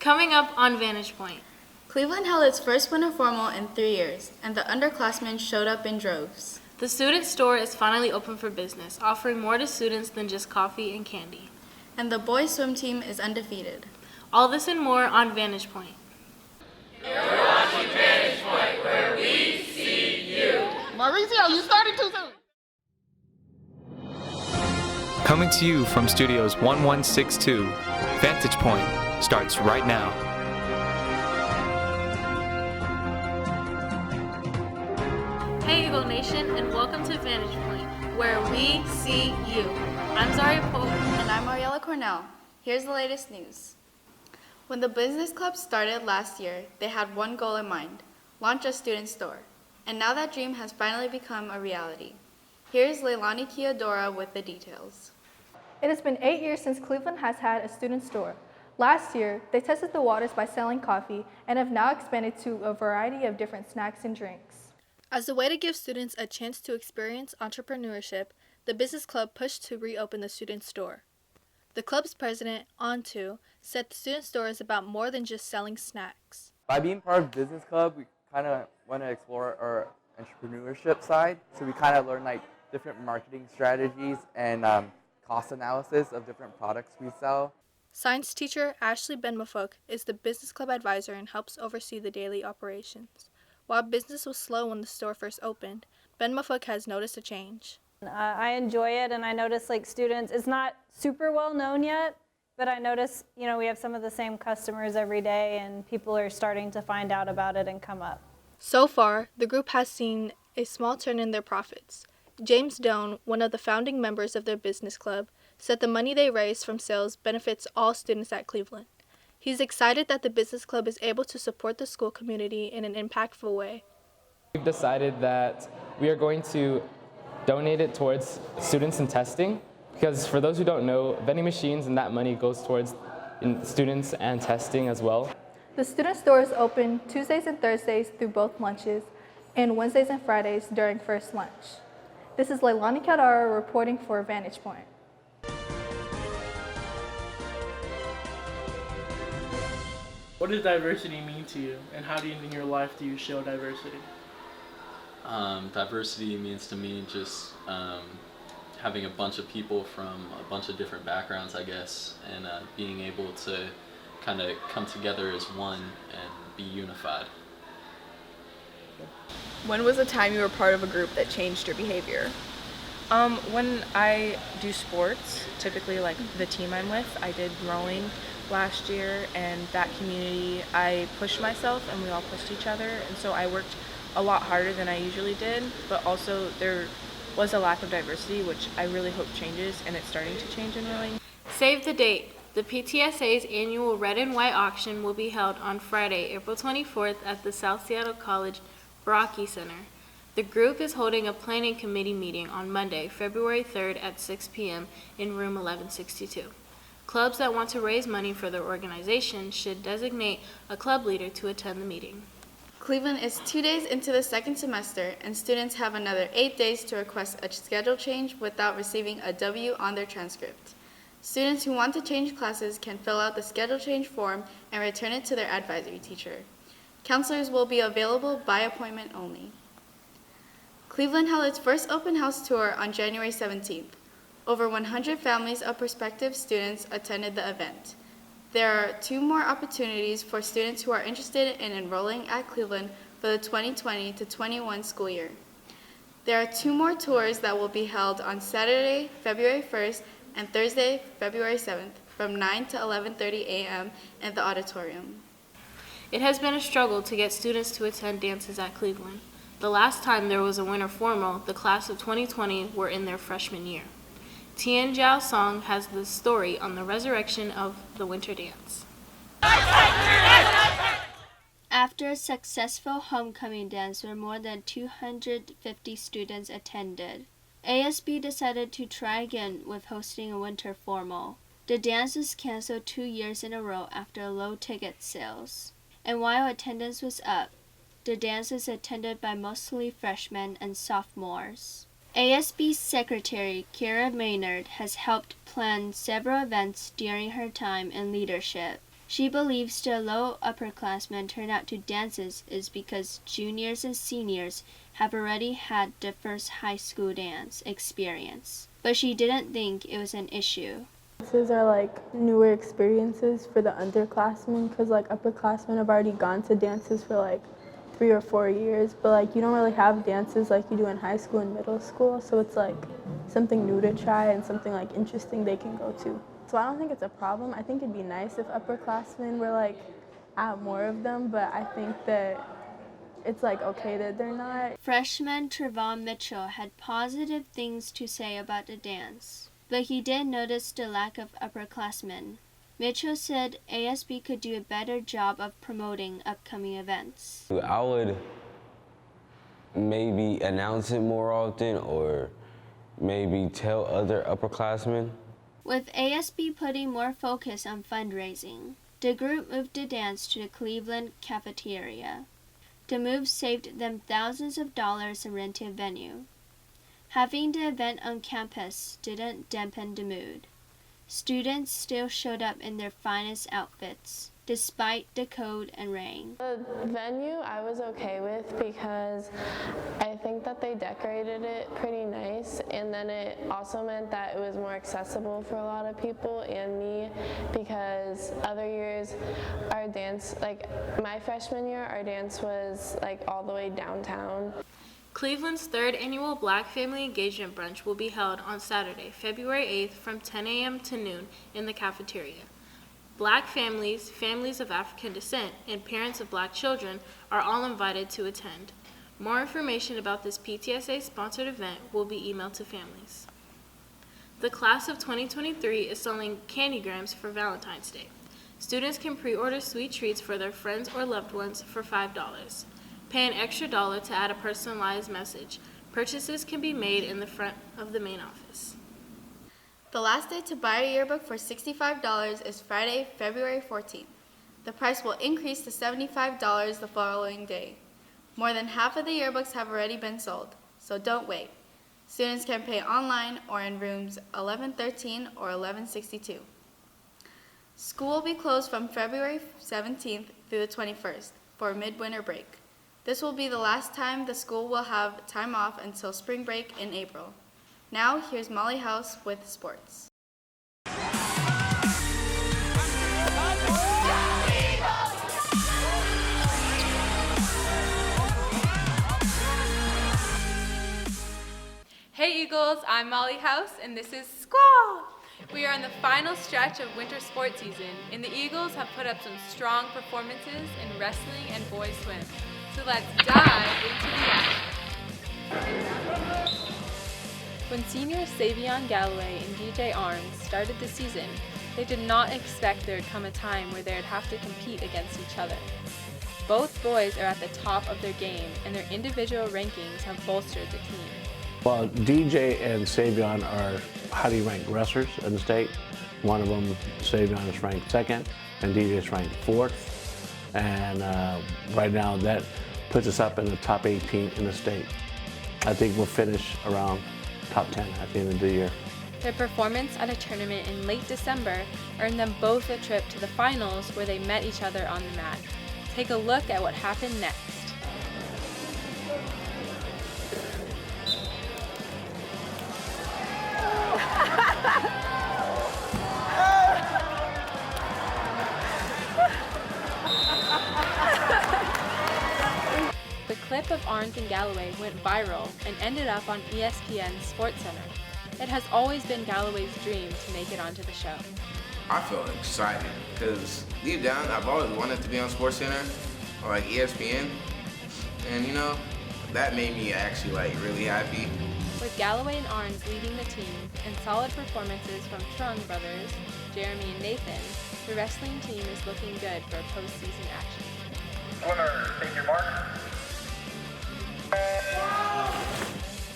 Coming up on Vantage Point. Cleveland held its first winter formal in 3 years, and the underclassmen showed up in droves. The student store is finally open for business, offering more to students than just coffee and candy. And the boys' swim team is undefeated. All this and more on Vantage Point. You're watching Vantage Point, where we see you. Mauricio, you started too soon. Coming to you from Studios 1162, Vantage Point starts right now. Hey Eagle Nation, and welcome to Vantage Point, where we see you. I'm Zaria Pope. And I'm Ariella Cornell. Here's the latest news. When the business club started last year, they had one goal in mind: launch a student store. And now that dream has finally become a reality. Here's Leilani Kiodora with the details. It has been 8 years since Cleveland has had a student store. Last year, they tested the waters by selling coffee and have now expanded to a variety of different snacks and drinks. As a way to give students a chance to experience entrepreneurship, the business club pushed to reopen the student store. The club's president, Antu, said the student store is about more than just selling snacks. By being part of business club, we kind of want to explore our entrepreneurship side. So we kind of learn like different marketing strategies and cost analysis of different products we sell. Science teacher Ashley Benmafuk is the business club advisor and helps oversee the daily operations. While business was slow when the store first opened, Benmafuk has noticed a change. I enjoy it, and I notice like students, it's not super well known yet, but I notice, we have some of the same customers every day, and people are starting to find out about it and come up. So far, the group has seen a small turn in their profits. James Doan, one of the founding members of their business club, said the money they raise from sales benefits all students at Cleveland. He's excited that the business club is able to support the school community in an impactful way. We've decided that we are going to donate it towards students in testing, because for those who don't know, vending machines and that money goes towards students and testing as well. The student store is open Tuesdays and Thursdays through both lunches, and Wednesdays and Fridays during first lunch. This is Leilani Kadara reporting for Vantage Point. What does diversity mean to you, and how do you, in your life, do you show diversity? Diversity means to me just having a bunch of people from a bunch of different backgrounds, I guess, and being able to kind of come together as one and be unified. When was the time you were part of a group that changed your behavior? When I do sports, typically like the team I'm with, I did rowing last year, and that community, I pushed myself and we all pushed each other, and so I worked a lot harder than I usually did, but also there was a lack of diversity, which I really hope changes, and it's starting to change in rowing. Save the date. The PTSA's annual Red and White auction will be held on Friday, April 24th at the South Seattle College Brocky Center. The group is holding a planning committee meeting on Monday, February 3rd at 6 p.m. in room 1162. Clubs that want to raise money for their organization should designate a club leader to attend the meeting. Cleveland is 2 days into the second semester, and students have another 8 days to request a schedule change without receiving a W on their transcript. Students who want to change classes can fill out the schedule change form and return it to their advisory teacher. Counselors will be available by appointment only. Cleveland held its first open house tour on January 17th. Over 100 families of prospective students attended the event. There are 2 more opportunities for students who are interested in enrolling at Cleveland for the 2020 to 21 school year. There are 2 more tours that will be held on Saturday, February 1st and Thursday, February 7th from 9 to 11:30 a.m. in the auditorium. It has been a struggle to get students to attend dances at Cleveland. The last time there was a winter formal, the class of 2020 were in their freshman year. Tian Jiao Song has the story on the resurrection of the winter dance. After a successful homecoming dance where more than 250 students attended, ASB decided to try again with hosting a winter formal. The dance was canceled 2 years in a row after low ticket sales. And while attendance was up, the dance was attended by mostly freshmen and sophomores. ASB Secretary Kara Maynard has helped plan several events during her time in leadership. She believes the low upperclassmen turn out to dances is because juniors and seniors have already had the first high school dance experience, but she didn't think it was an issue. Dances are like newer experiences for the underclassmen because like upperclassmen have already gone to dances for like 3 or 4 years, but like you don't really have dances like you do in high school and middle school, so it's like something new to try and something like interesting they can go to. So I don't think it's a problem. I think it'd be nice if upperclassmen were like at more of them, but I think that it's like okay that they're not. Freshman Trevon Mitchell had positive things to say about the dance, but he did notice the lack of upperclassmen. Mitchell said ASB could do a better job of promoting upcoming events. I would maybe announce it more often or maybe tell other upperclassmen. With ASB putting more focus on fundraising, the group moved the dance to the Cleveland cafeteria. The move saved them thousands of dollars in renting a venue. Having the event on campus didn't dampen the mood. Students still showed up in their finest outfits, despite the cold and rain. The venue I was okay with because I think that they decorated it pretty nice, and then it also meant that it was more accessible for a lot of people and me, because other years our dance, like my freshman year, our dance was like all the way downtown. Cleveland's third annual Black Family Engagement Brunch will be held on Saturday, February 8th from 10 a.m. to noon in the cafeteria. Black families, families of African descent, and parents of Black children are all invited to attend. More information about this PTSA-sponsored event will be emailed to families. The class of 2023 is selling candygrams for Valentine's Day. Students can pre-order sweet treats for their friends or loved ones for $5. Pay an extra $1 to add a personalized message. Purchases can be made in the front of the main office. The last day to buy a yearbook for $65 is Friday, February 14th. The price will increase to $75 the following day. More than half of the yearbooks have already been sold, so don't wait. Students can pay online or in rooms 1113 or 1162. School will be closed from February 17th through the 21st for a midwinter break. This will be the last time the school will have time off until spring break in April. Now, here's Molly House with sports. Hey Eagles, I'm Molly House and this is Squall! We are in the final stretch of winter sports season and the Eagles have put up some strong performances in wrestling and boys swim. So let's dive into the action. When seniors Savion Galloway and DJ Arms started the season, they did not expect there would come a time where they would have to compete against each other. Both boys are at the top of their game and their individual rankings have bolstered the team. Well, DJ and Savion are highly ranked wrestlers in the state. One of them, Savion, is ranked second, and DJ is ranked fourth. And right now, that puts us up in the top 18 in the state. I think we'll finish around top 10 at the end of the year. Their performance at a tournament in late December earned them both a trip to the finals where they met each other on the mat. Take a look at what happened next. The clip of Arns and Galloway went viral and ended up on ESPN's SportsCenter. It has always been Galloway's dream to make it onto the show. I feel excited because deep down I've always wanted to be on SportsCenter or like ESPN, and you know, that made me actually like really happy. With Galloway and Arns leading the team and solid performances from Trung brothers, Jeremy and Nathan, the wrestling team is looking good for postseason action. Swimmer, take your mark.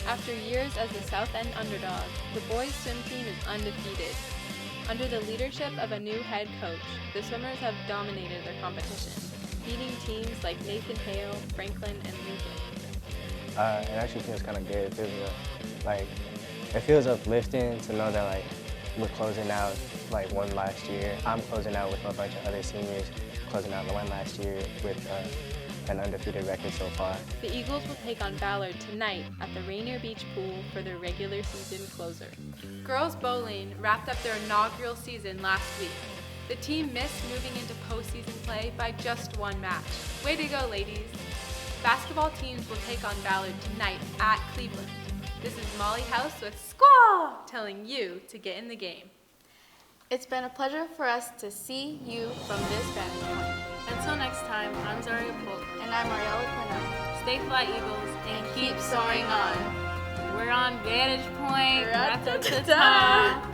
After years as the South End underdog, the boys swim team is undefeated. Under the leadership of a new head coach, the swimmers have dominated their competition, beating teams like Nathan Hale, Franklin, and Lincoln. It actually feels kind of good. It feels uplifting to know that like we're closing out like won last year. I'm closing out with a bunch of other seniors, closing out the one last year with an undefeated record so far. The Eagles will take on Ballard tonight at the Rainier Beach Pool for their regular season closer. Girls bowling wrapped up their inaugural season last week. The team missed moving into postseason play by just one match. Way to go, ladies! Basketball teams will take on Ballard tonight at Cleveland. This is Molly House with Squall telling you to get in the game. It's been a pleasure for us to see you from this vantage point. Until next time, I'm Zaria Polk. And I'm Ariella Cornell. Stay fly, Eagles, and keep soaring on. We're on Vantage Point. Ra-ta-ta-ta.